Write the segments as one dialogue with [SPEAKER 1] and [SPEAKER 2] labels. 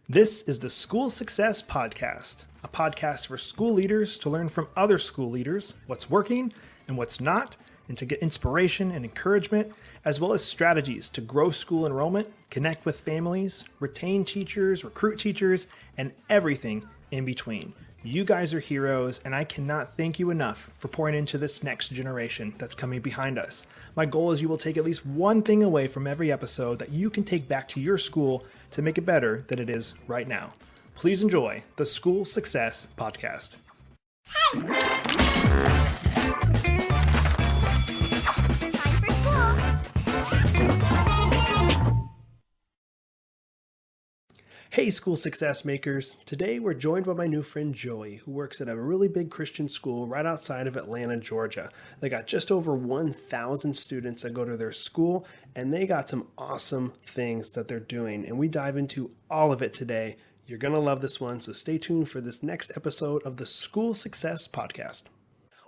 [SPEAKER 1] This is the School Success Podcast, a podcast for school leaders to learn from other school leaders what's working and what's not, and to get inspiration and encouragement, as well as strategies to grow school enrollment, connect with families, retain teachers, recruit teachers, and everything in between. You guys are heroes, and I cannot thank you enough for pouring into this next generation that's coming behind us. My goal is you will take at least one thing away from every episode that you can take back to your school to make it better than it is right now. Please enjoy the School Success Podcast. Hey, school success makers. Today we're joined by my new friend Joey, who works at a really big Christian school right outside of Atlanta, Georgia. They got just over 1,000 students that go to their school, and they got some awesome things that they're doing. And we dive into all of it today. You're going to love this one, so stay tuned for this next episode of the School Success Podcast.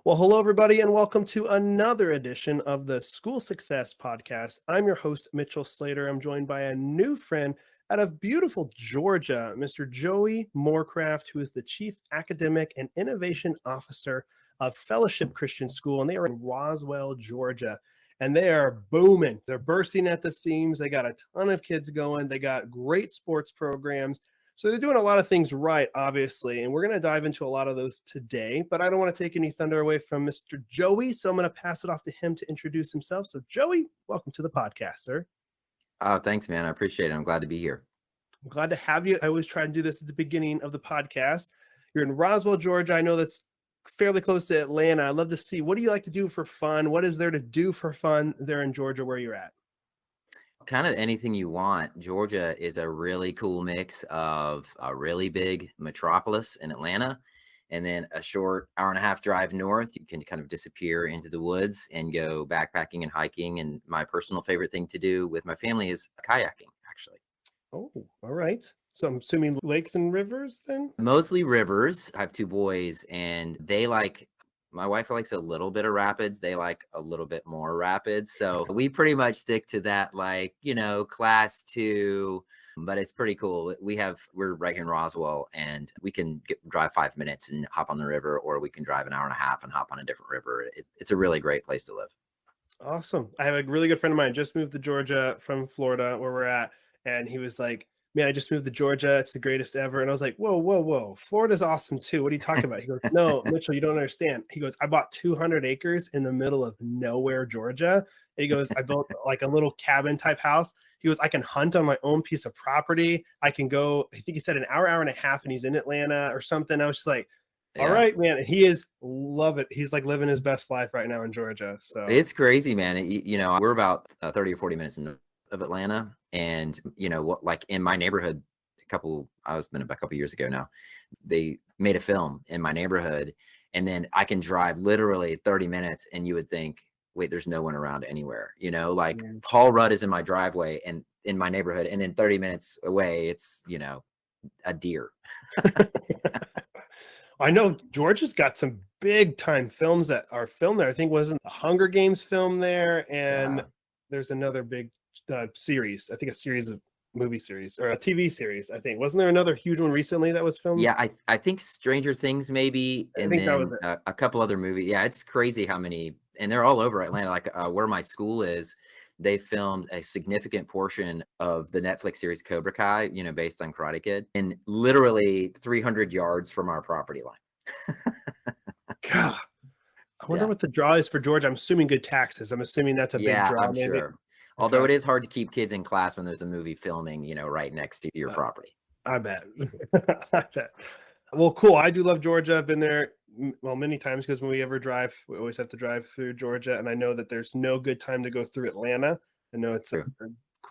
[SPEAKER 1] Well, hello, everybody, and welcome to another edition of the School Success Podcast. I'm your host, Mitchell Slater. I'm joined by a new friend out of beautiful Georgia, Mr. Joey Morecraft, who is the Chief Academic and Innovation Officer of Fellowship Christian School, and they are in Roswell, Georgia. And they are booming. They're bursting at the seams. They got a ton of kids going. They got great sports programs. So they're doing a lot of things right, obviously, and we're going to dive into a lot of those today. But I don't want to take any thunder away from Mr. Joey, so I'm going to pass it off to him to introduce himself. So Joey, welcome to the podcast, sir.
[SPEAKER 2] Thanks, man. I appreciate it. I'm glad to be here.
[SPEAKER 1] I'm glad to have you. I always try to do this at the beginning of the podcast. You're in Roswell, Georgia. I know that's fairly close to Atlanta. I'd love to see, what do you like to do for fun? What is there to do for fun there in Georgia where you're at?
[SPEAKER 2] Kind of anything you want. Georgia is a really cool mix of a really big metropolis in Atlanta, and then a short hour-and-a-half drive north. You can kind of disappear into the woods and go backpacking and hiking. And my personal favorite thing to do with my family is kayaking, actually.
[SPEAKER 1] Oh, all right. So I'm assuming lakes and rivers then?
[SPEAKER 2] Mostly rivers. I have two boys, and my wife likes a little bit of rapids. They like a little bit more rapids. So we pretty much stick to that, class 2. But it's pretty cool. We're right here in Roswell, and we can drive 5 minutes and hop on the river, or we can drive an hour and a half and hop on a different river. It's a really great place to live.
[SPEAKER 1] Awesome. I have a really good friend of mine, just moved to Georgia from Florida, where we're at. And he was like, man, I just moved to Georgia. It's the greatest ever. And I was like, whoa. Florida's awesome too. What are you talking about? He goes, no, Mitchell, you don't understand. He goes, I bought 200 acres in the middle of nowhere, Georgia. And he goes, I built like a little cabin type house. He goes, I can hunt on my own piece of property. I can go, I think he said an hour and a half, and he's in Atlanta or something. I was just like, all right, man. And he is love it. He's like living his best life right now in Georgia. So
[SPEAKER 2] it's crazy, man. We're about 30 or 40 minutes of Atlanta. And, like in my neighborhood, it's been a couple years ago now, they made a film in my neighborhood. And then I can drive literally 30 minutes and you would think, wait, there's no one around anywhere. Paul Rudd is in my driveway and in my neighborhood, and then 30 minutes away, it's, a deer.
[SPEAKER 1] I know Georgia's got some big time films that are filmed there. I think wasn't the Hunger Games film there, and there's another big series. I think a series of movie series or a TV series. I think wasn't there another huge one recently that was filmed?
[SPEAKER 2] Yeah, I think Stranger Things maybe, and then a couple other movies. Yeah, it's crazy how many, and they're all over Atlanta. Like where my school is, they filmed a significant portion of the Netflix series Cobra Kai, based on Karate Kid, and literally 300 yards from our property line.
[SPEAKER 1] God, I wonder what the draw is for Georgia. I'm assuming good taxes. I'm assuming that's a big draw.
[SPEAKER 2] I'm sure. Although it is hard to keep kids in class when there's a movie filming, right next to your property.
[SPEAKER 1] I bet. I bet. Well, cool. I do love Georgia. I've been there, many times, because when we ever drive, we always have to drive through Georgia. And I know that there's no good time to go through Atlanta. I know it's a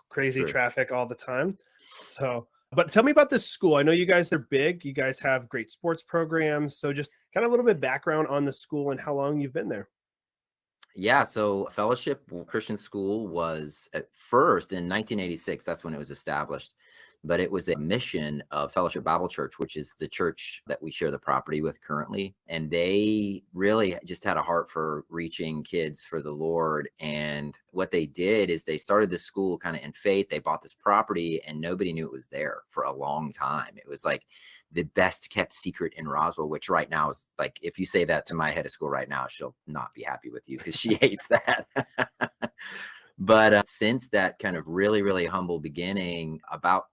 [SPEAKER 1] crazy traffic all the time. So, but tell me about this school. I know you guys are big. You guys have great sports programs. So just kind of a little bit background on the school and how long you've been there.
[SPEAKER 2] Yeah, so Fellowship Christian School was at first in 1986. That's when it was established. but it was a mission of Fellowship Bible Church, which is the church that we share the property with currently. And they really just had a heart for reaching kids for the Lord. And what they did is they started this school kind of in faith. They bought this property and nobody knew it was there for a long time. It was like the best kept secret in Roswell, which right now is like, if you say that to my head of school right now, she'll not be happy with you because she hates that. But since that kind of really, really humble beginning, about,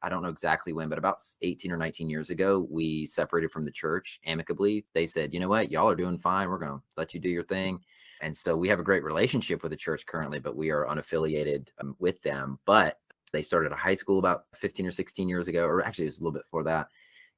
[SPEAKER 2] I don't know exactly when, but about 18 or 19 years ago, we separated from the church amicably. They said, you know what, y'all are doing fine. We're going to let you do your thing. And so we have a great relationship with the church currently, but we are unaffiliated with them. But they started a high school about 15 or 16 years ago, or actually it was a little bit before that.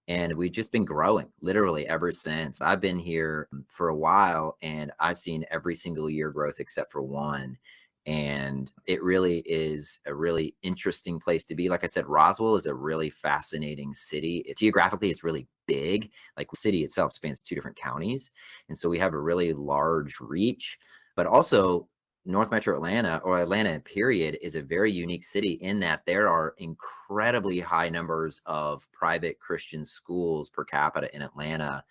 [SPEAKER 2] And we've just been growing literally ever since. I've been here for a while and I've seen every single year growth except for one. And it really is a really interesting place to be. Like I said, Roswell is a really fascinating city. Geographically, it's really big. Like the city itself spans two different counties. And so we have a really large reach, but also North Metro Atlanta, or Atlanta period, is a very unique city in that there are incredibly high numbers of private Christian schools per capita in Atlanta.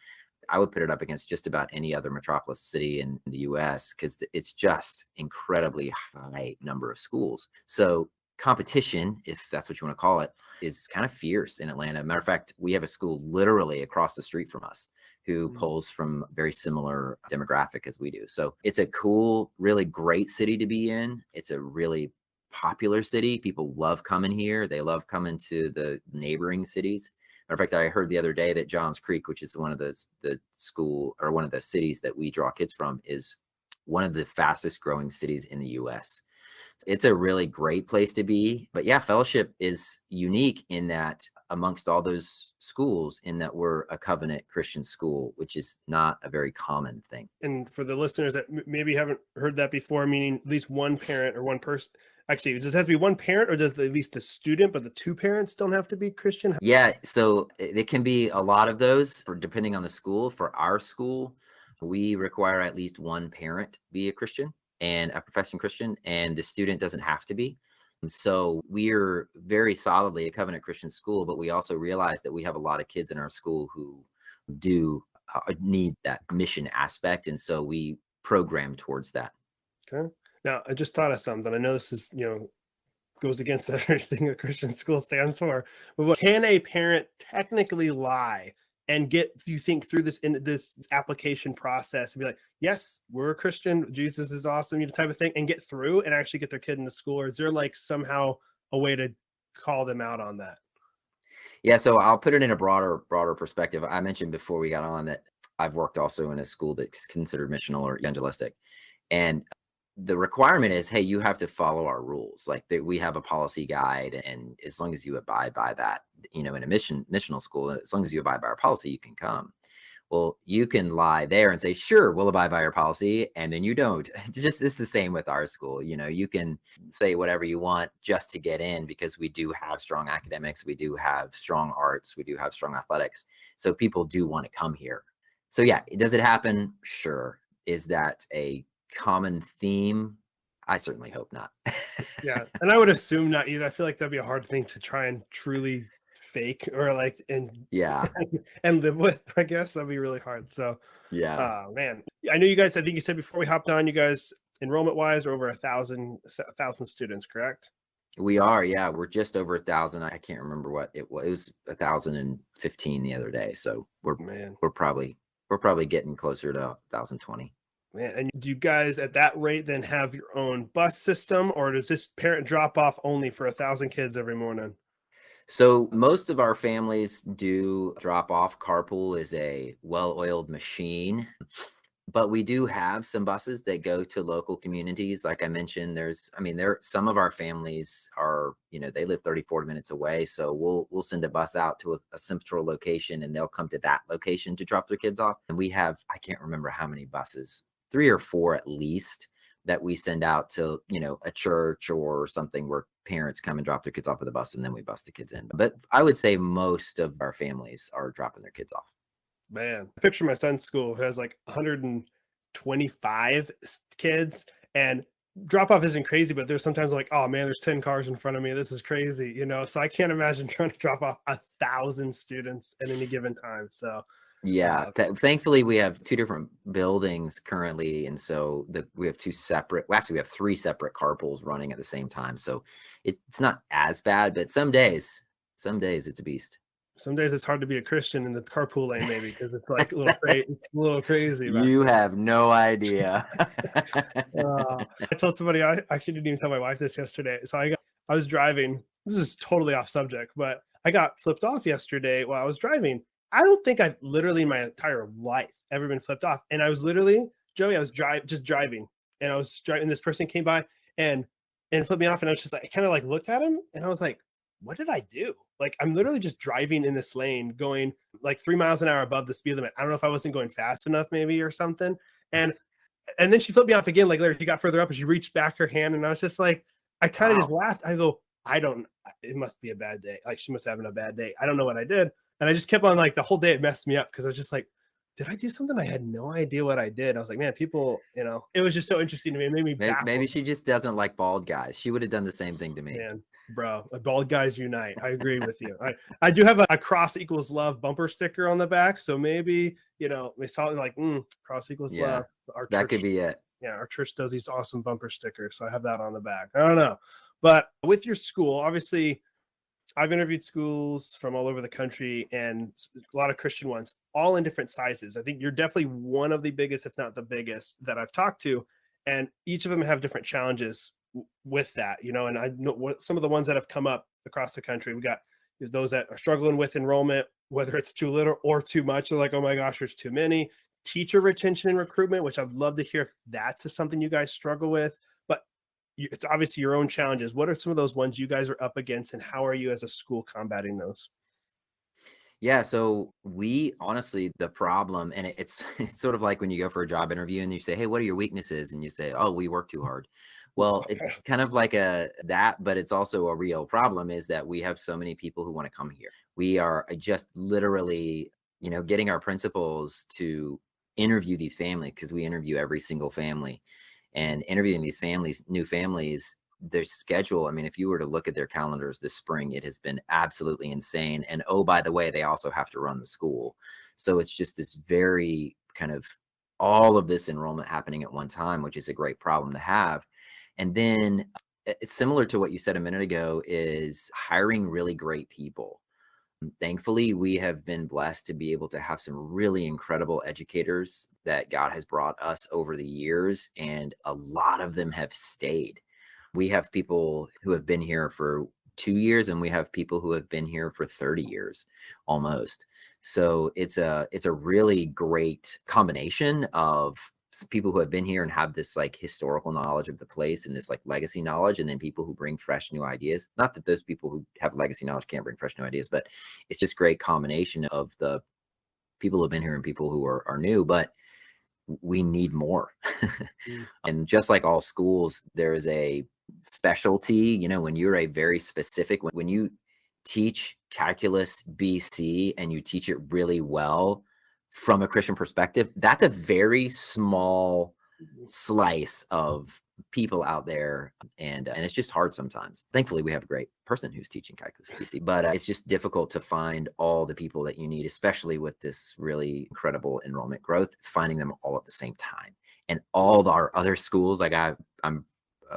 [SPEAKER 2] I would put it up against just about any other metropolis city in the US because it's just incredibly high number of schools. So competition, if that's what you want to call it, is kind of fierce in Atlanta. Matter of fact, we have a school literally across the street from us who
[SPEAKER 1] Mm.
[SPEAKER 2] pulls from very similar demographic as we do. So it's a cool, really great city to be in. It's a really popular city. People love coming here. They love coming to the neighboring cities. Matter of fact, I heard the other day that Johns Creek, which is one of the school or one of the cities that we draw kids from, is one of the fastest growing cities in the US. It's a really great place to be. But yeah, Fellowship is unique in that amongst all those schools, in that we're a covenant Christian school, which is not a very common thing.
[SPEAKER 1] And for the listeners that maybe haven't heard that before, meaning at least one parent or one person, actually, does it have to be one parent or does at least the student, but the two parents don't have to be Christian?
[SPEAKER 2] Yeah, so it can be a lot of those for depending on the school. For our school, we require at least one parent be a Christian and a professing Christian, and the student doesn't have to be. And so we're very solidly a covenant Christian school, but we also realize that we have a lot of kids in our school who do need that mission aspect, and so we program towards that.
[SPEAKER 1] Okay. Now, I just thought of something. I know this is, goes against everything a Christian school stands for. But can a parent technically lie and get, you think, through this application process and be like, yes, we're a Christian, Jesus is awesome, type of thing, and get through and actually get their kid into school? Or is there like somehow a way to call them out on that?
[SPEAKER 2] Yeah, so I'll put it in a broader perspective. I mentioned before we got on that I've worked also in a school that's considered missional or evangelistic. And the requirement is, hey, you have to follow our rules. Like that we have a policy guide, and as long as you abide by that, in a missional school, as long as you abide by our policy, you can come. Well, you can lie there and say, sure, we'll abide by your policy, and then you don't. Just it's the same with our school. You can say whatever you want just to get in because we do have strong academics, we do have strong arts, we do have strong athletics. So people do want to come here. So yeah, does it happen? Sure. Is that a common theme? I certainly hope not.
[SPEAKER 1] Yeah, and I would assume not either. I feel like that'd be a hard thing to try and truly fake or like
[SPEAKER 2] Yeah.
[SPEAKER 1] and live with. I guess that'd be really hard. So,
[SPEAKER 2] Yeah.
[SPEAKER 1] man, I know you guys. I think you said before we hopped on, you guys enrollment wise are over 1,000 students, correct?
[SPEAKER 2] We are, yeah. We're just over 1,000. I can't remember what it was. It was 1,015 the other day. So we're
[SPEAKER 1] Man,
[SPEAKER 2] we're probably we're probably getting closer to 1,020.
[SPEAKER 1] man, and do you guys at that rate then have your own bus system, or does this parent drop off only for 1,000 kids every morning?
[SPEAKER 2] So most of our families do drop off. Carpool is a well-oiled machine. But we do have some buses that go to local communities. Like I mentioned, there some of our families are, they live 30, 40 minutes away. So we'll send a bus out to a central location and they'll come to that location to drop their kids off. And we have, I can't remember how many buses, 3 or 4 at least, that we send out to, a church or something where parents come and drop their kids off at the bus and then we bus the kids in. But I would say most of our families are dropping their kids off.
[SPEAKER 1] Man, I picture my son's school who has like 125 kids, and drop off isn't crazy, but there's sometimes like, oh man, there's 10 cars in front of me. This is crazy, you know? So I can't imagine trying to drop off 1,000 students at any given time. So,
[SPEAKER 2] Yeah,
[SPEAKER 1] uh,
[SPEAKER 2] thankfully we have two different buildings currently, and so we have two separate. Well, actually, we have three separate carpools running at the same time, so it's not as bad. But some days it's a beast.
[SPEAKER 1] some days it's hard to be a Christian in the carpool lane, maybe because it's like a little crazy. It's a little crazy back
[SPEAKER 2] You
[SPEAKER 1] there.
[SPEAKER 2] have no idea.
[SPEAKER 1] I told somebody I actually didn't even tell my wife this yesterday. So I was driving. This is totally off subject, but I got flipped off yesterday while I was driving. I don't think I've literally in my entire life ever been flipped off. And I was literally, Joey, I was just driving, and I was driving. This person came by and flipped me off, and I was just like, I kind of like looked at him, and I was like, what did I do? Like I'm literally just driving in this lane, going like 3 miles an hour above the speed limit. I don't know if I wasn't going fast enough, maybe or something. And then she flipped me off again. Like later, she got further up and she reached back her hand, and I was just like, I kind of just
[SPEAKER 2] Wow.
[SPEAKER 1] laughed. I go, I don't. It must be a bad day. Like she must be having a bad day. I don't know what I did, and I just kept on like the whole day. It messed me up because I was just like, did I do something? I had no idea what I did. I was like, man, people, it was just so interesting to me. It made me
[SPEAKER 2] Maybe
[SPEAKER 1] baffled.
[SPEAKER 2] she just doesn't like bald guys. She would have done the same thing to me.
[SPEAKER 1] Man, bro, bald guys unite. I agree with you. I do have a cross equals love bumper sticker on the back, so maybe they saw it like cross equals
[SPEAKER 2] Yeah,
[SPEAKER 1] love. Our
[SPEAKER 2] that could
[SPEAKER 1] church,
[SPEAKER 2] be it.
[SPEAKER 1] yeah, our church does these awesome bumper stickers, so I have that on the back. I don't know, but with your school, obviously, I've interviewed schools from all over the country and a lot of Christian ones, all in different sizes. I think you're definitely one of the biggest, if not the biggest, that I've talked to. And each of them have different challenges with that, And I know what some of the ones that have come up across the country. We got those that are struggling with enrollment, whether it's too little or too much. They're like, oh my gosh, there's too many. Teacher retention and recruitment, which I'd love to hear if that's something you guys struggle with. But it's obviously your own challenges. What are some of those ones you guys are up against, and how are you as a school combating those?
[SPEAKER 2] Yeah, so we honestly, the problem, and it's it's sort of like when you go for a job interview and you say, "Hey, what are your weaknesses?" and you say, "Oh, we work too hard." Well, it's kind of like a that, but it's also a real problem is that we have so many people who want to come here. We are just literally, getting our principals to interview these families because we interview every single family and interviewing these families, new families, their schedule. I mean, if you were to look at their calendars this spring, it has been absolutely insane. And oh, by the way, they also have to run the school. So it's just this very kind of all of this enrollment happening at one time, which is a great problem to have. And then it's similar to what you said a minute ago is hiring really great people. Thankfully, we have been blessed to be able to have some really incredible educators that God has brought us over the years, and a lot of them have stayed. We have people who have been here for 2 years, and we have people who have been here for 30 years almost. So it's a really great combination of people who have been here and have this like historical knowledge of the place and this like legacy knowledge, and then people who bring fresh new ideas. Not that those people who have legacy knowledge can't bring fresh new ideas, but it's just great combination of the people who have been here and people who are new. But we need more.
[SPEAKER 1] Mm,
[SPEAKER 2] And just like all schools, there is a specialty, when you're a very specific, when you teach calculus BC and you teach it really well from a Christian perspective, that's a very small
[SPEAKER 1] mhm,
[SPEAKER 2] slice of people out there, and it's just hard sometimes. Thankfully we have a great person who's teaching calculus BC, but it's just difficult to find all the people that you need, especially with this really incredible enrollment growth, finding them all at the same time. And all of our other schools, like I'm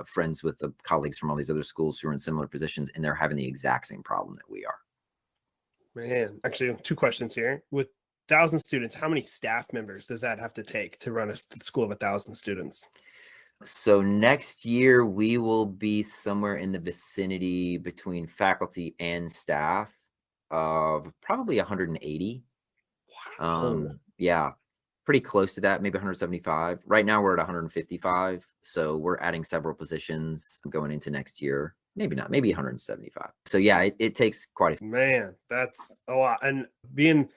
[SPEAKER 2] friends with the colleagues from all these other schools who are in similar positions, and they're having the exact same problem that we are.
[SPEAKER 1] man, actually, two questions here. With 1,000 students, how many staff members does that have to take to run a school of 1,000 students?
[SPEAKER 2] So next year we will be somewhere in the vicinity between faculty and staff of probably 180.
[SPEAKER 1] Oh,
[SPEAKER 2] Yeah, pretty close to that, maybe 175. Right now we're at 155, so we're adding several positions going into next year. Maybe not, maybe 175. So yeah, it takes quite a
[SPEAKER 1] man, that's a lot. And being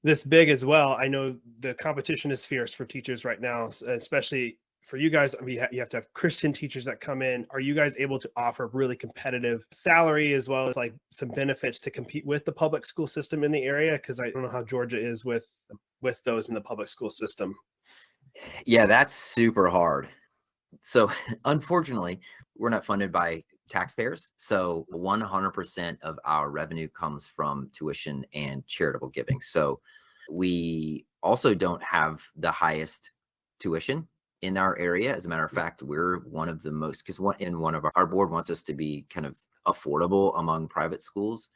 [SPEAKER 1] this big as well, I know the competition is fierce for teachers right now, especially for you guys. I mean, you have to have Christian teachers that come in. Are you guys able to offer really competitive salary as well as like some benefits to compete with the public school system in the area? Because I don't know how Georgia is with those in the public school system.
[SPEAKER 2] yeah, that's super hard. So unfortunately, we're not funded by taxpayers. So 100% of our revenue comes from tuition and charitable giving. So we also don't have the highest tuition in our area. As a matter of fact, we're one of the most, because one of our board wants us to be kind of affordable among private schools.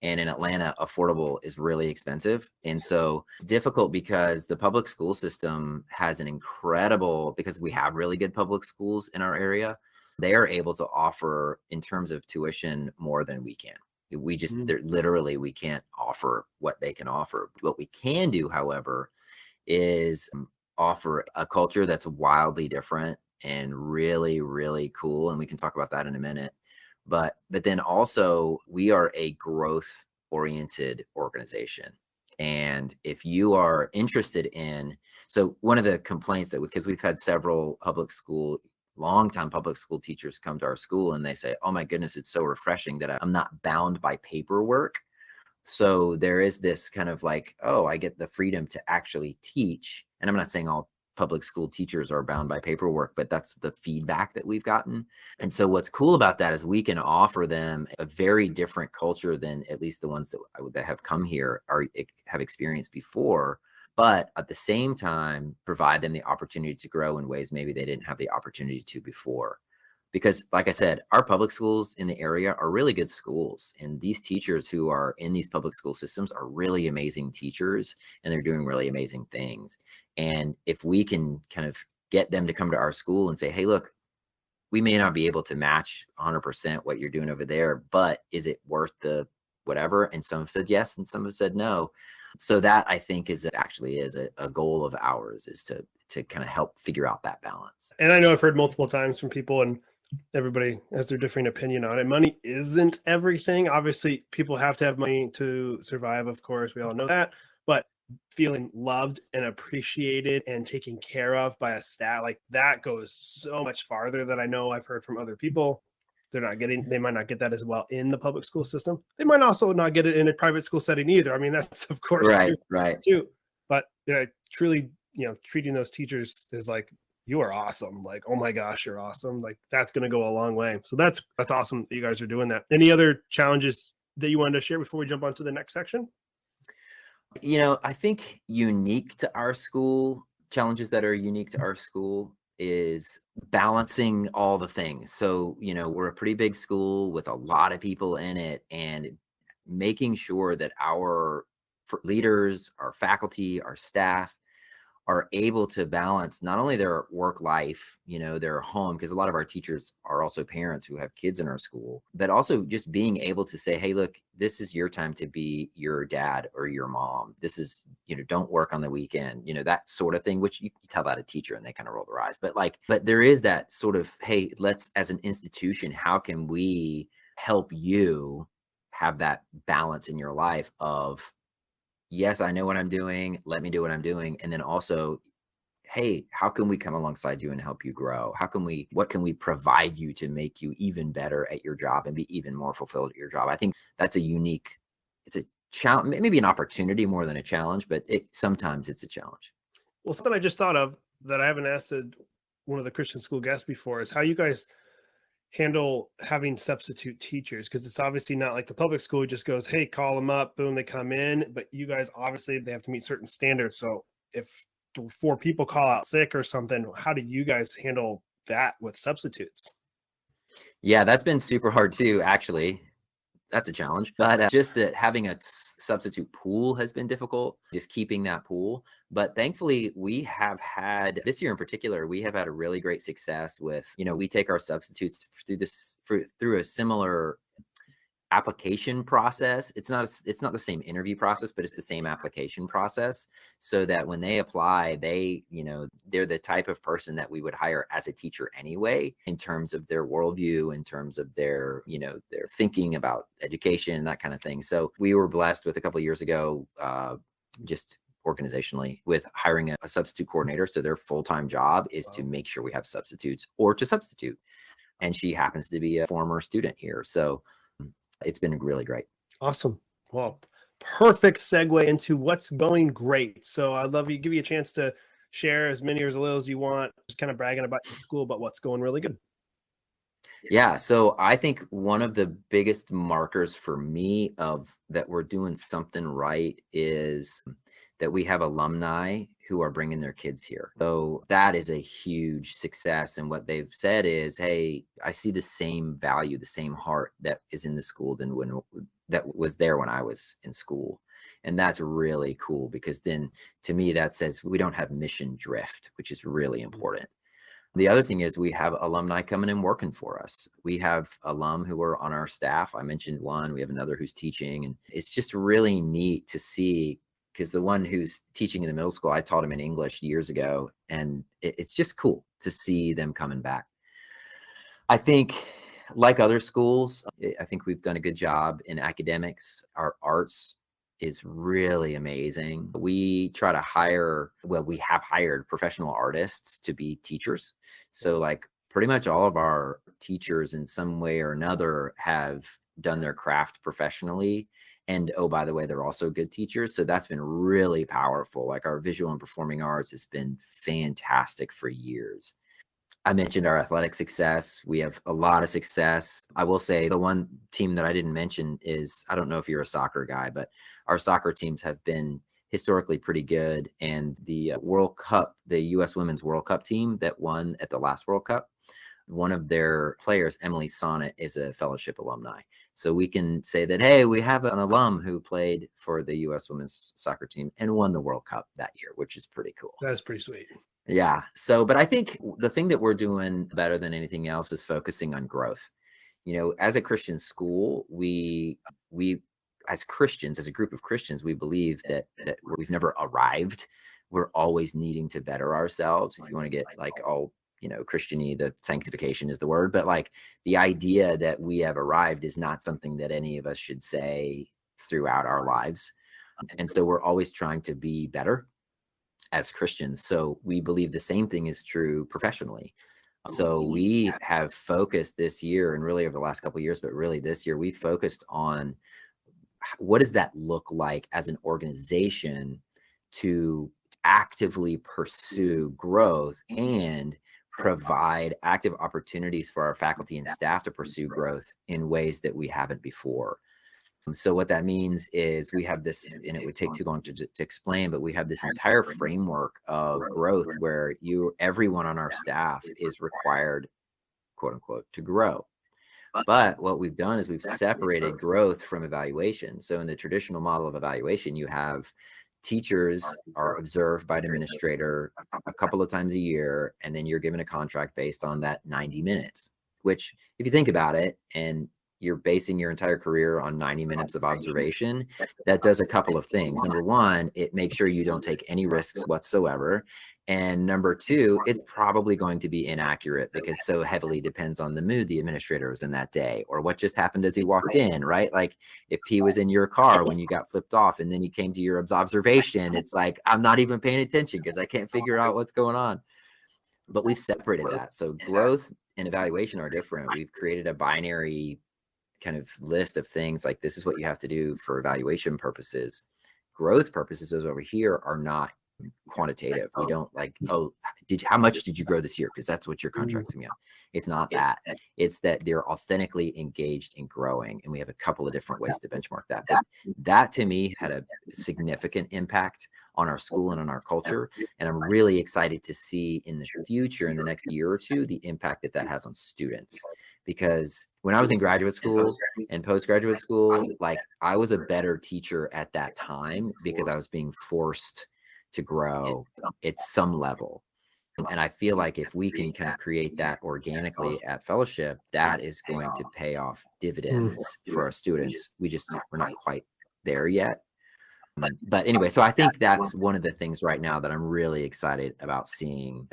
[SPEAKER 2] And in Atlanta, affordable is really expensive. And so it's difficult because the public school system has an incredible, because we have really good public schools in our area, they are able to offer in terms of tuition more than we can. We just,
[SPEAKER 1] Mm.
[SPEAKER 2] they're literally, we can't offer what they can offer. What we can do, however, is offer a culture that's wildly different and really, really cool. And we can talk about that in a minute. But then also we are a growth oriented organization. And if you are interested in, so one of the complaints that because we've had several longtime public school teachers come to our school and they say, oh my goodness, it's so refreshing that I'm not bound by paperwork. So there is this kind of like, oh, I get the freedom to actually teach. And I'm not saying all public school teachers are bound by paperwork, but that's the feedback that we've gotten. And so what's cool about that is we can offer them a very different culture than at least the ones that have come here or have experienced before. But at the same time, provide them the opportunity to grow in ways maybe they didn't have the opportunity to before. Because like I said, our public schools in the area are really good schools, and these teachers who are in these public school systems are really amazing teachers, and they're doing really amazing things. And if we can kind of get them to come to our school and say, hey, look, we may not be able to match 100% what you're doing over there, but is it worth the whatever? And some have said yes, and some have said no. So that I think actually is a goal of ours, is to kind of help figure out that balance.
[SPEAKER 1] And I know I've heard multiple times from people, and everybody has their different opinion on it. Money isn't everything. Obviously, people have to have money to survive, of course. We all know that. But feeling loved and appreciated and taken care of by a staff, like that goes so much farther than I know I've heard from other people. They might not get that as well in the public school system. They might also not get it in a private school setting either. I mean, that's of course true
[SPEAKER 2] Right, right.
[SPEAKER 1] too. But truly, treating those teachers is like, you are awesome. Like, oh my gosh, you're awesome. Like that's going to go a long way. So that's awesome that you guys are doing that. Any other challenges that you wanted to share before we jump on to the next section?
[SPEAKER 2] I think unique to our school, challenges that are unique to our school is balancing all the things. So, we're a pretty big school with a lot of people in it, and making sure that our leaders, our faculty, our staff are able to balance not only their work life, their home, because a lot of our teachers are also parents who have kids in our school, but also just being able to say, hey, look, this is your time to be your dad or your mom. This is, don't work on the weekend, that sort of thing, which you tell that a teacher and they kind of roll their eyes. But there is that sort of, hey, let's, as an institution, how can we help you have that balance in your life of, yes, I know what I'm doing. Let me do what I'm doing. And then also, hey, how can we come alongside you and help you grow? What can we provide you to make you even better at your job and be even more fulfilled at your job? I think that's it's a challenge, maybe an opportunity more than a challenge, but sometimes it's a challenge.
[SPEAKER 1] Well, something I just thought of that I haven't asked one of the Christian school guests before is how you guys handle having substitute teachers, because it's obviously not like the public school just goes, hey, call them up, boom, they come in. But you guys obviously they have to meet certain standards. So if four people call out sick or something, how do you guys handle that with substitutes?
[SPEAKER 2] Yeah, that's been super hard too, actually. That's a challenge, but just that having a substitute pool has been difficult, just keeping that pool. But thankfully, we have had this year in particular, we have had a really great success with, we take our substitutes through a similar application process. It's not the same interview process, but it's the same application process, so that when they apply, they're the type of person that we would hire as a teacher anyway, in terms of their worldview, in terms of their thinking about education, that kind of thing. So we were blessed with a couple of years ago, just organizationally, with hiring a substitute coordinator. So their full-time job is to
[SPEAKER 1] Wow.
[SPEAKER 2] make sure we have substitutes or to substitute. And she happens to be a former student here. So it's been really great.
[SPEAKER 1] Awesome. Well, perfect segue into what's going great. So I'd love you give you a chance to share as many or as little as you want, just kind of bragging about your school, but what's going really good.
[SPEAKER 2] Yeah, so I think one of the biggest markers for me of that we're doing something right is that we have alumni who are bringing their kids here. So that is a huge success. And what they've said is, hey, I see the same value, the same heart that is in the school than when that was there when I was in school. And that's really cool because then to me, that says we don't have mission drift, which is really important. The other thing is we have alumni coming and working for us. We have alum who are on our staff. I mentioned one, we have another who's teaching, and it's just really neat to see because the one who's teaching in the middle school, I taught him in English years ago, and it's just cool to see them coming back. I think, like other schools, I think we've done a good job in academics. Our arts is really amazing. We try to hire, well, we have hired professional artists to be teachers. So, like, pretty much all of our teachers in some way or another have done their craft professionally. And oh, by the way, they're also good teachers. So that's been really powerful. Like, our visual and performing arts has been fantastic for years. I mentioned our athletic success. We have a lot of success. I will say the one team that I didn't mention is, I don't know if you're a soccer guy, but our soccer teams have been historically pretty good. And the World Cup, the US Women's World Cup team that won at the last World Cup, one of their players, Emily Sonnet, is a fellowship alumni. So we can say that, hey, we have an alum who played for the US Women's Soccer team and won the World Cup that year, which is pretty cool.
[SPEAKER 1] That is pretty sweet.
[SPEAKER 2] Yeah. So, but I think the thing that we're doing better than anything else is focusing on growth. As a Christian school, we as Christians, as a group of Christians, we believe that we've never arrived. We're always needing to better ourselves. If you want to get like all, Christian-y, the sanctification is the word, but like the idea that we have arrived is not something that any of us should say throughout our lives. And so we're always trying to be better as Christians. So we believe the same thing is true professionally. So we have focused this year and really over the last couple of years, but really this year, we focused on what does that look like as an organization to actively pursue growth and provide active opportunities for our faculty and staff to pursue growth in ways that we haven't before. So what that means is we have this, and it would take too long to explain, but we have this entire framework of growth where everyone on our staff is required, quote unquote, to grow. But what we've done is we've separated growth from evaluation. So in the traditional model of evaluation, you have teachers are observed by an administrator a couple of times a year, and then you're given a contract based on that 90 minutes, which if you think about it, and you're basing your entire career on 90 minutes of observation, that does a couple of things. Number one, it makes sure you don't take any risks whatsoever. And number two, it's probably going to be inaccurate because so heavily depends on the mood the administrator was in that day or what just happened as he walked in, right? Like if he was in your car when you got flipped off and then he came to your observation, it's like, I'm not even paying attention because I can't figure out what's going on. But we've separated that. So growth and evaluation are different. We've created a binary kind of list of things like this is what you have to do for evaluation purposes. Growth purposes over here are not quantitative. We don't like, oh, how much did you grow this year? Because that's what your contract's gonna be on. It's not that. It's that they're authentically engaged in growing. And we have a couple of different ways to benchmark that. But that to me had a significant impact on our school and on our culture. And I'm really excited to see in the future, in the next year or two, the impact that has on students. Because when I was in graduate school and postgraduate school, like I was a better teacher at that time because I was being forced to grow at some level. And I feel like if we can kind of create that organically at fellowship, that is going to pay off dividends for our students. We're not quite there yet. But anyway, so I think that's one of the things right now that I'm really excited about seeing.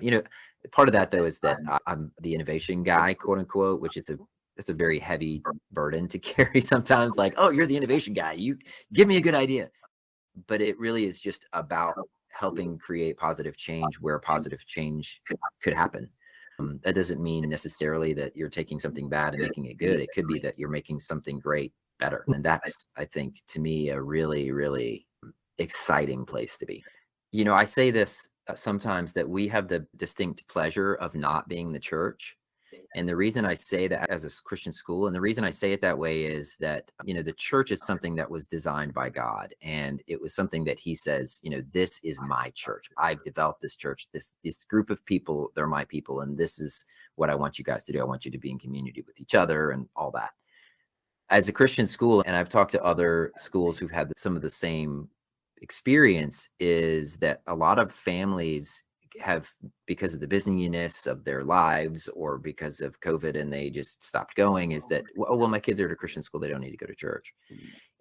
[SPEAKER 2] Part of that though is that I'm the innovation guy, quote unquote, which it's a very heavy burden to carry sometimes. Like, oh, you're the innovation guy. You give me a good idea. But it really is just about helping create positive change where positive change could happen. That doesn't mean necessarily that you're taking something bad and making it good. It could be that you're making something great better. And that's, I think, to me, a really, really exciting place to be. I say this sometimes that we have the distinct pleasure of not being the church. And the reason I say that as a Christian school, and the reason I say it that way is that, the church is something that was designed by God. And it was something that he says, this is my church. I've developed this church, this group of people, they're my people. And this is what I want you guys to do. I want you to be in community with each other and all that. As a Christian school, and I've talked to other schools who've had some of the same experience, is that a lot of families have, because of the busyness of their lives or because of COVID and they just stopped going, is that, oh, well, my kids are at a Christian school, they don't need to go to church.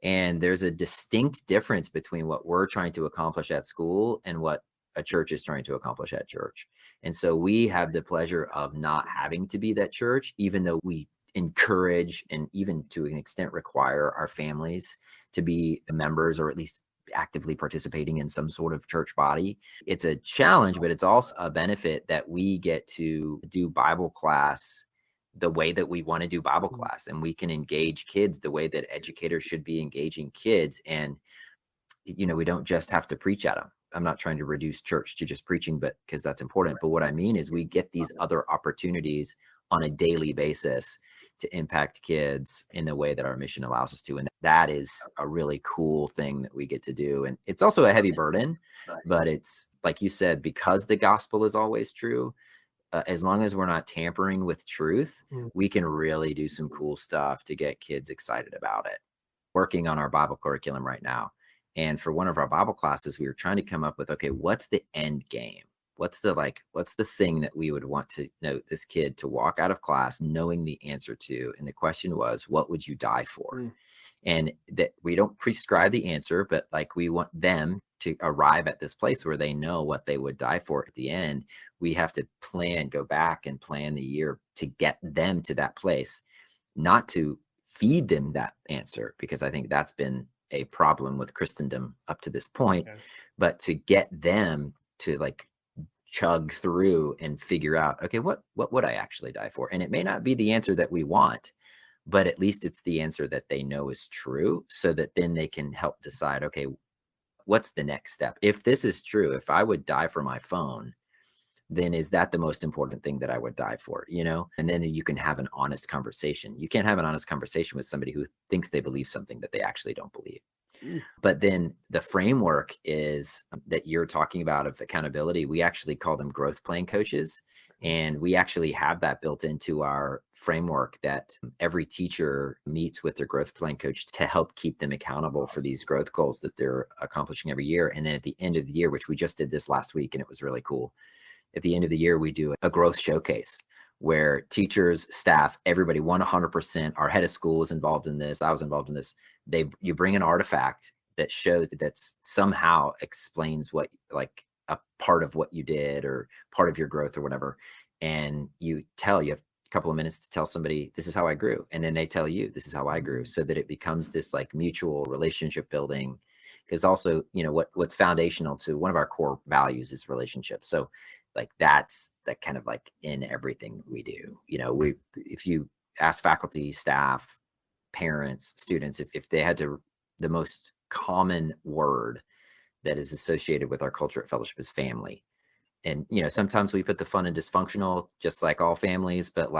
[SPEAKER 2] And there's a distinct difference between what we're trying to accomplish at school and what a church is trying to accomplish at church. And so we have the pleasure of not having to be that church, even though we encourage and even to an extent require our families to be members or at least actively participating in some sort of church body. It's a challenge, but it's also a benefit that we get to do Bible class the way that we want to do Bible class, and we can engage kids the way that educators should be engaging kids. And we don't just have to preach at them. I'm not trying to reduce church to just preaching, but because that's important. But what I mean is we get these other opportunities on a daily basis to impact kids in the way that our mission allows us to. And that is a really cool thing that we get to do. And it's also a heavy burden, but it's like you said, because the gospel is always true, as long as we're not tampering with truth, we can really do some cool stuff to get kids excited about it. Working on our Bible curriculum right now. And for one of our Bible classes, we were trying to come up with, okay, what's the end game? What's the thing that we would want to know this kid to walk out of class knowing the answer to? And the question was, what would you die for? And that we don't prescribe the answer, but like we want them to arrive at this place where they know what they would die for at the end. We have to go back and plan the year to get them to that place, not to feed them that answer, because I think that's been a problem with Christendom up to this point, but to get them to chug through and figure out, okay, what would I actually die for? And it may not be the answer that we want, but at least it's the answer that they know is true, so that then they can help decide, okay, what's the next step? If this is true, if I would die for my phone, then is that the most important thing that I would die for? And then you can have an honest conversation. You can't have an honest conversation with somebody who thinks they believe something that they actually don't believe. But then the framework is that you're talking about of accountability. We actually call them growth plan coaches. And we actually have that built into our framework, that every teacher meets with their growth plan coach to help keep them accountable for these growth goals that they're accomplishing every year. And then at the end of the year, which we just did this last week, and it was really cool. At the end of the year, we do a growth showcase where teachers, staff, everybody, 100%, our head of school is involved in this. I was involved in this. You bring an artifact that shows that somehow explains what, like a part of what you did or part of your growth or whatever. And you have a couple of minutes to tell somebody, this is how I grew. And then they tell you, this is how I grew, so that it becomes this mutual relationship building. Because also, what's foundational to one of our core values is relationships. So that's that kind of in everything we do. If you ask faculty, staff, parents, students, if they had to, the most common word that is associated with our culture at Fellowship is family. And sometimes we put the fun and dysfunctional, just like all families, but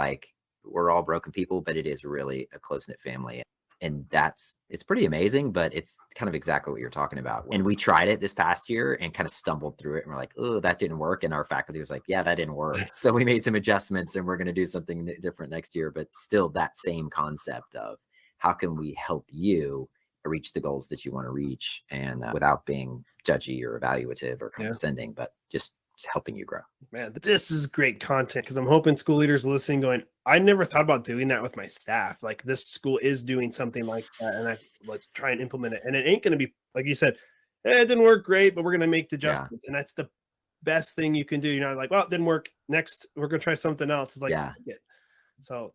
[SPEAKER 2] we're all broken people, but it is really a close-knit family. And it's pretty amazing, but it's kind of exactly what you're talking about. And we tried it this past year and kind of stumbled through it. And we're like, oh, that didn't work. And our faculty was like, yeah, that didn't work. So we made some adjustments and we're going to do something different next year. But still that same concept of how can we help you reach the goals that you want to reach, and without being judgy or evaluative or condescending, but just helping you grow.
[SPEAKER 1] Man, this is great content, because I'm hoping school leaders listening going, I never thought about doing that with my staff. This school is doing something like that, and let's try and implement it. And it ain't going to be, like you said, it didn't work great, but we're going to make the adjustments. And that's the best thing you can do. You're not like, well, it didn't work. Next, we're going to try something else. It's so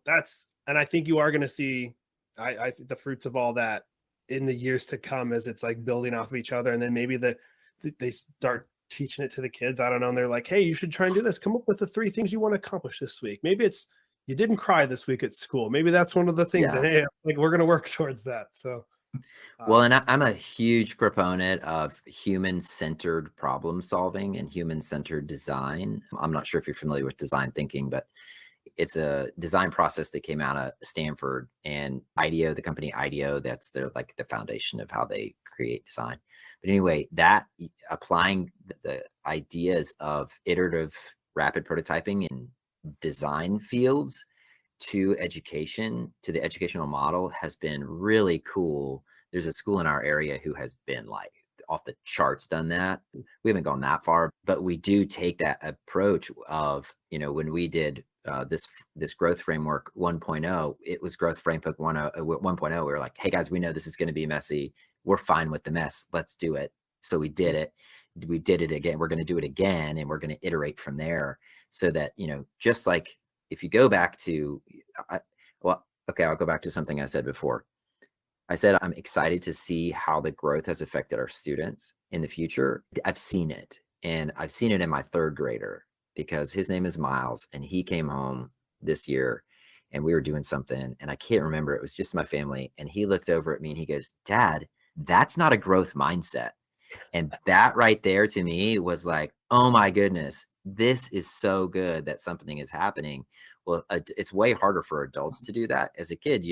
[SPEAKER 1] and I think you are going to see I the fruits of all that in the years to come, as it's building off of each other. And then maybe they start teaching it to the kids. I don't know. And they're like, hey, you should try and do this. Come up with the 3 things you want to accomplish this week. Maybe it's, you didn't cry this week at school. Maybe that's one of the things. And hey, we're going to work towards that. So
[SPEAKER 2] Well,
[SPEAKER 1] Uh,
[SPEAKER 2] and I'm a huge proponent of human-centered problem solving and human-centered design. I'm not sure if you're familiar with design thinking, but it's a design process that came out of Stanford and IDEO, the company IDEO, that's like the foundation of how they create design. But anyway, that applying the ideas of iterative rapid prototyping in design fields to education, to the educational model has been really cool. There's a school in our area who has been like off the charts done that. We haven't gone that far, but we do take that approach of, when we did this growth framework 1.0, it was growth framework 1.0. We were like, hey guys, we know this is going to be messy. We're fine with the mess. Let's do it. So we did it. We did it again. We're going to do it again, and we're going to iterate from there so that, just like if you go back to, well, okay, I'll go back to something I said before. I said, I'm excited to see how the growth has affected our students in the future. I've seen it, and I've seen it in my third grader because his name is Miles, and he came home this year and we were doing something, and I can't remember. It was just my family. And he looked over at me and he goes, Dad, that's not a growth mindset. And that right there to me was like, oh my goodness, this is so good that something is happening. Well, it's way harder for adults to do that. As a kid,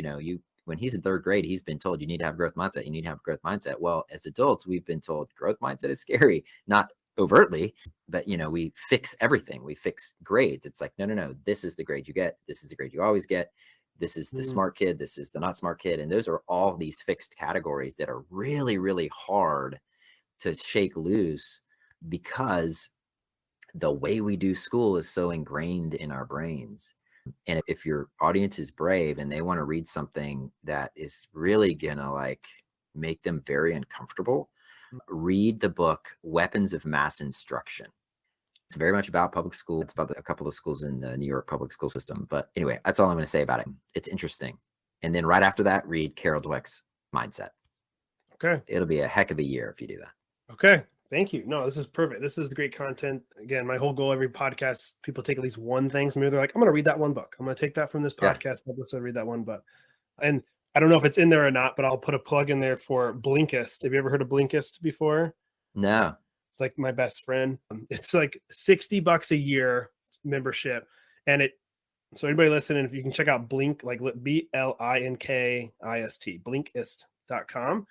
[SPEAKER 2] when he's in third grade, he's been told you need to have growth mindset. You need to have growth mindset. Well, as adults, we've been told growth mindset is scary, not overtly, but we fix everything. We fix grades. It's like, no, no, no. This is the grade you get. This is the grade you always get. This is the smart kid. This is the not smart kid. And those are all these fixed categories that are really, really hard to shake loose because the way we do school is so ingrained in our brains. And if your audience is brave and they want to read something that is really gonna like make them very uncomfortable, read the book Weapons of Mass Instruction. It's very much about public school. It's about a couple of schools in the New York public school system. But anyway, that's all I'm going to say about it. It's interesting. And then right after that, read Carol Dweck's Mindset.
[SPEAKER 1] okay.
[SPEAKER 2] It'll be a heck of a year if you do that.
[SPEAKER 1] Okay. Thank you. No, this is perfect. This is great content. Again, my whole goal every podcast, people take at least one thing. So maybe they're like, I'm going to read that one book. I'm going to take that from this
[SPEAKER 2] Yeah.
[SPEAKER 1] podcast episode, read that one book. And I don't know if it's in there or not, but I'll put a plug in there for Blinkist. Have you ever heard of Blinkist before?
[SPEAKER 2] No.
[SPEAKER 1] It's like my best friend. It's like $60 a year membership. And so anybody listening, if you can check out Blink, like BLINKIST, Blinkist.com.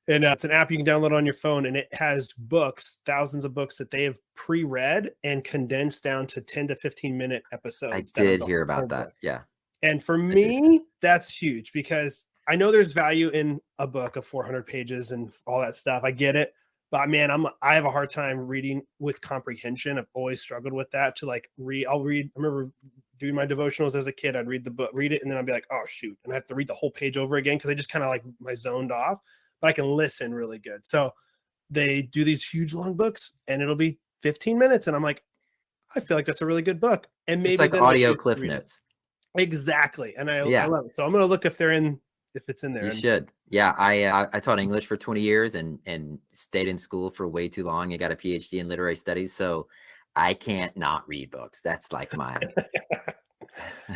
[SPEAKER 1] And it's an app you can download on your phone, and it has books, thousands of books that they have pre-read and condensed down to 10 to 15-minute episodes.
[SPEAKER 2] I did hear about that. Yeah.
[SPEAKER 1] And for me, that's huge because I know there's value in a book of 400 pages and all that stuff. I get it. But man, I have a hard time reading with comprehension. I've always struggled with that to like read. I remember doing my devotionals as a kid. I'd read the book, read it, and then I'd be like, oh shoot. And I have to read the whole page over again because I just kind of like my zoned off. But I can listen really good. So they do these huge long books and it'll be 15 minutes. And I'm like, I feel like that's a really good book. And maybe
[SPEAKER 2] it's like
[SPEAKER 1] then
[SPEAKER 2] audio cliff notes.
[SPEAKER 1] Exactly. And I love it. So I'm going to look if it's in there.
[SPEAKER 2] You should. Yeah. I taught English for 20 years and stayed in school for way too long. I got a PhD in literary studies. So I can't not read books. That's like my,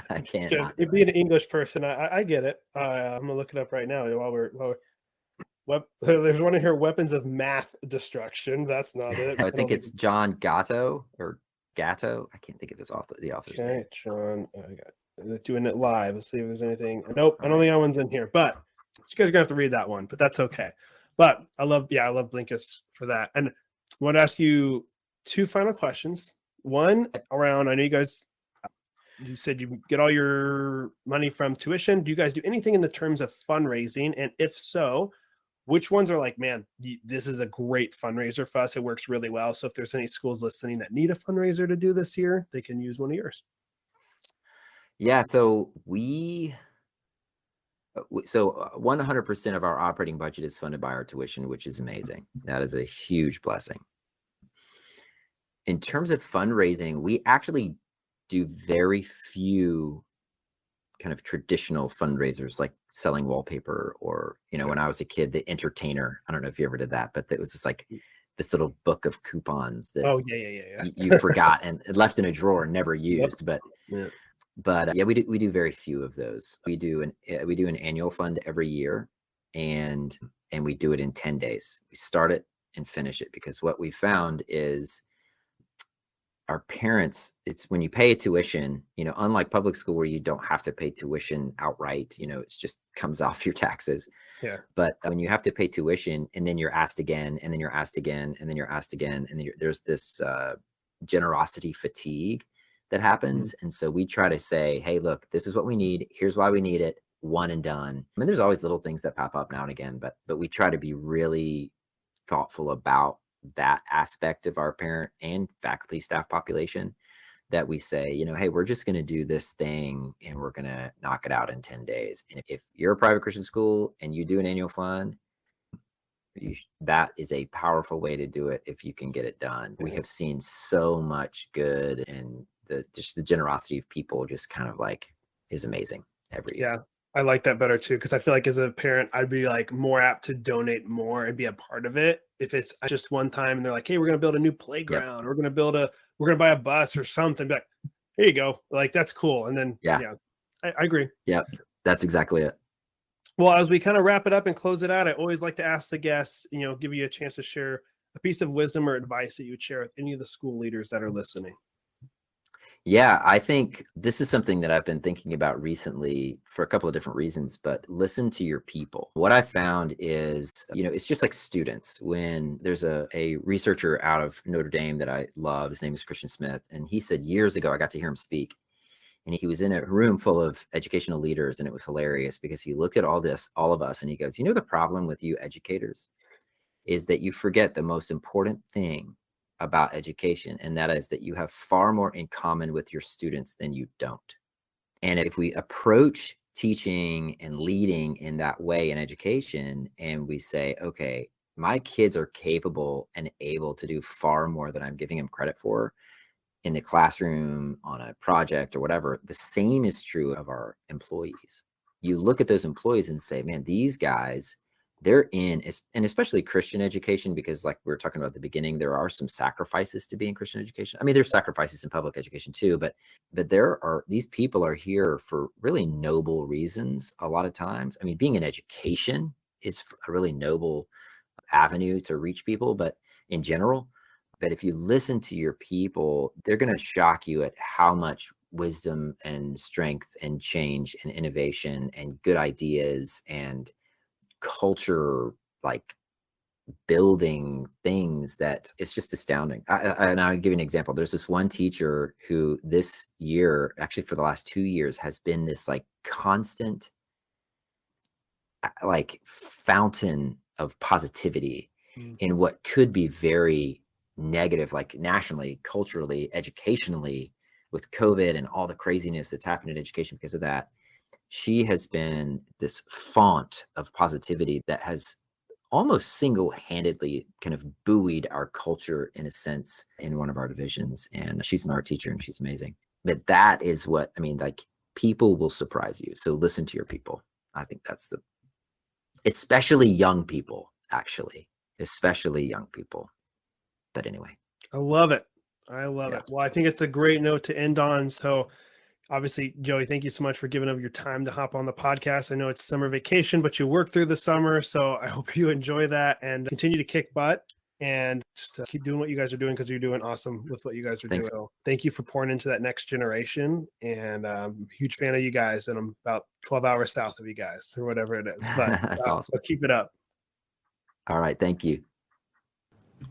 [SPEAKER 2] I can't not.
[SPEAKER 1] Being an English person, I get it. I'm going to look it up right now while we're there's one in here, Weapons of Math Destruction. That's not it.
[SPEAKER 2] I think it's John Gatto or Gatto. I can't think of the author's name.
[SPEAKER 1] John. I got doing it live. Let's see if there's anything. Nope, I don't think that one's in here. But you guys are gonna have to read that one. But that's okay. But I love Blinkist for that. And I want to ask you two final questions. One around. I know you guys. You said you get all your money from tuition. Do you guys do anything in the terms of fundraising? And if so, which ones are like, man, this is a great fundraiser for us. It works really well. So if there's any schools listening that need a fundraiser to do this year, they can use one of yours.
[SPEAKER 2] Yeah. So 100% of our operating budget is funded by our tuition, which is amazing. That is a huge blessing. In terms of fundraising, we actually do very few kind of traditional fundraisers like selling wallpaper or, when I was a kid, the Entertainer. I don't know if you ever did that, but it was just like this little book of coupons that you forgot and left in a drawer and never used. But we do very few of those. We do an annual fund every year. and we do it in 10 days. We start it and finish it, because what we found is our parents, it's when you pay a tuition, unlike public school where you don't have to pay tuition outright, it's just comes off your taxes.
[SPEAKER 1] Yeah.
[SPEAKER 2] But when you have to pay tuition and then you're asked again, and then you're asked again, and then you're asked again, and then there's this generosity fatigue that
[SPEAKER 1] Mhm.
[SPEAKER 2] happens. And so we try to say, hey, look, this is what we need. Here's why we need it. One and done. I mean, there's always little things that pop up now and again, but we try to be really thoughtful about that aspect of our parent and faculty staff population, that we say, hey, we're just going to do this thing and we're going to knock it out in 10 days. And if you're a private Christian school and you do an annual fund, that is a powerful way to do it if you can get it done. We
[SPEAKER 1] Yeah.
[SPEAKER 2] have seen so much good, and just the generosity of people just kind of like is amazing every year.
[SPEAKER 1] Yeah, I like that better too, because I feel like as a parent, I'd be like more apt to donate more and be a part of it if it's just one time and they're like, "Hey, we're gonna build a new
[SPEAKER 2] Yep.
[SPEAKER 1] playground. We're gonna buy a bus or something." Be like, "Here you go." Like that's cool. And then
[SPEAKER 2] Yeah.
[SPEAKER 1] yeah, I agree.
[SPEAKER 2] Yep. That's exactly it.
[SPEAKER 1] Well, as we kind of wrap it up and close it out, I always like to ask the guests, give you a chance to share a piece of wisdom or advice that you would share with any of the school leaders that are listening.
[SPEAKER 2] Yeah, I think this is something that I've been thinking about recently for a couple of different reasons, but listen to your people. What I found is, it's just like students. When there's a researcher out of Notre Dame that I love, his name is Christian Smith, and he said years ago, I got to hear him speak, and he was in a room full of educational leaders, and it was hilarious because he looked at all of us, and he goes, the problem with you educators is that you forget the most important thing about education, and that is that you have far more in common with your students than you don't. And if we approach teaching and leading in that way in education, and we say, okay, my kids are capable and able to do far more than I'm giving them credit for in the classroom, on a project or whatever, the same is true of our employees. You look at those employees and say, man, these guys, they're and especially Christian education, because like we were talking about at the beginning, there are some sacrifices to be in Christian education. I mean, there's sacrifices in public education too, but these people are here for really noble reasons a lot of times. I mean, being in education is a really noble avenue to reach people, but in general, but if you listen to your people, they're going to shock you at how much wisdom and strength and change and innovation and good ideas and culture, like building things, that it's just astounding. And I'll give you an example. There's this one teacher who this year, actually for the last 2 years, has been this like constant like fountain of positivity
[SPEAKER 1] Mm.
[SPEAKER 2] in what could be very negative, like nationally, culturally, educationally, with COVID and all the craziness that's happened in education because of that. She has been this font of positivity that has almost single-handedly kind of buoyed our culture in a sense in one of our divisions. And she's an art teacher and she's amazing. But that is what I mean, like people will surprise you. So listen to your people. I think that's especially young people, actually, especially young people. But anyway,
[SPEAKER 1] I love it. I love
[SPEAKER 2] yeah.
[SPEAKER 1] it. Well, I think it's a great note to end on. So obviously, Joey, thank you so much for giving up your time to hop on the podcast. I know it's summer vacation, but you work through the summer. So I hope you enjoy that and continue to kick butt and just keep doing what you guys are doing, because you're doing awesome with what you guys are doing.
[SPEAKER 2] Thanks.
[SPEAKER 1] So thank you for pouring into that next generation. And I'm a huge fan of you guys. And I'm about 12 hours south of you guys or whatever it is. But
[SPEAKER 2] That's awesome.
[SPEAKER 1] keep it up.
[SPEAKER 2] All right. Thank you.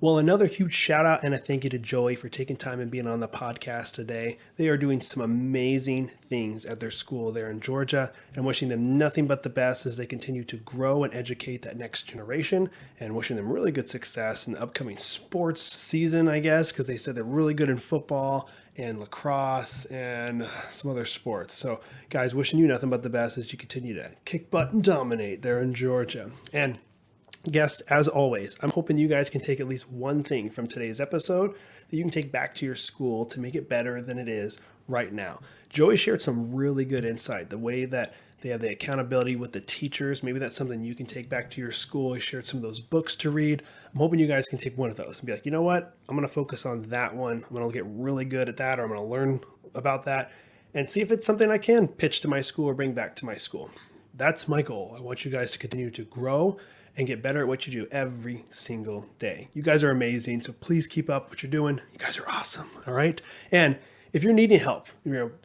[SPEAKER 1] Well, another huge shout out and a thank you to Joey for taking time and being on the podcast today. They are doing some amazing things at their school there in Georgia, and wishing them nothing but the best as they continue to grow and educate that next generation, and wishing them really good success in the upcoming sports season, I guess, because they said they're really good in football and lacrosse and some other sports. So, guys, wishing you nothing but the best as you continue to kick butt and dominate there in Georgia. And guest, as always, I'm hoping you guys can take at least one thing from today's episode that you can take back to your school to make it better than it is right now. Joey shared some really good insight, the way that they have the accountability with the teachers. Maybe that's something you can take back to your school. He shared some of those books to read. I'm hoping you guys can take one of those and be like, you know what? I'm going to focus on that one. I'm going to get really good at that, or I'm going to learn about that and see if it's something I can pitch to my school or bring back to my school. That's my goal. I want you guys to continue to grow and get better at what you do every single day. You guys are amazing. So please keep up what you're doing. You guys are awesome. All right. And if you're needing help,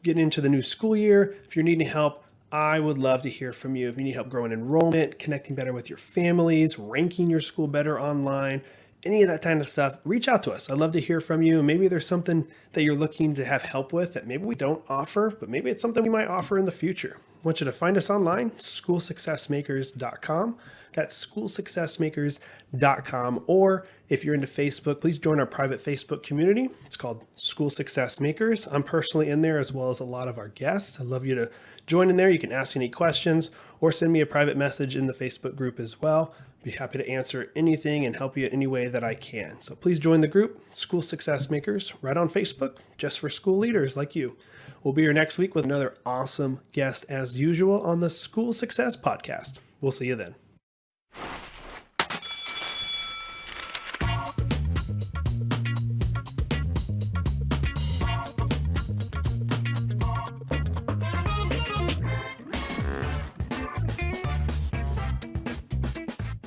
[SPEAKER 1] getting into the new school year, if you're needing help, I would love to hear from you. If you need help growing enrollment, connecting better with your families, ranking your school better online, any of that kind of stuff, reach out to us. I'd love to hear from you. Maybe there's something that you're looking to have help with that maybe we don't offer, but maybe it's something we might offer in the future. I want you to find us online, schoolsuccessmakers.com. That's schoolsuccessmakers.com. Or if you're into Facebook, please join our private Facebook community. It's called School Success Makers. I'm personally in there as well as a lot of our guests. I'd love you to join in there. You can ask any questions or send me a private message in the Facebook group as well. Be happy to answer anything and help you in any way that I can. So please join the group, School Success Makers, right on Facebook, just for school leaders like you. We'll be here next week with another awesome guest as usual on the School Success Podcast. We'll see you then.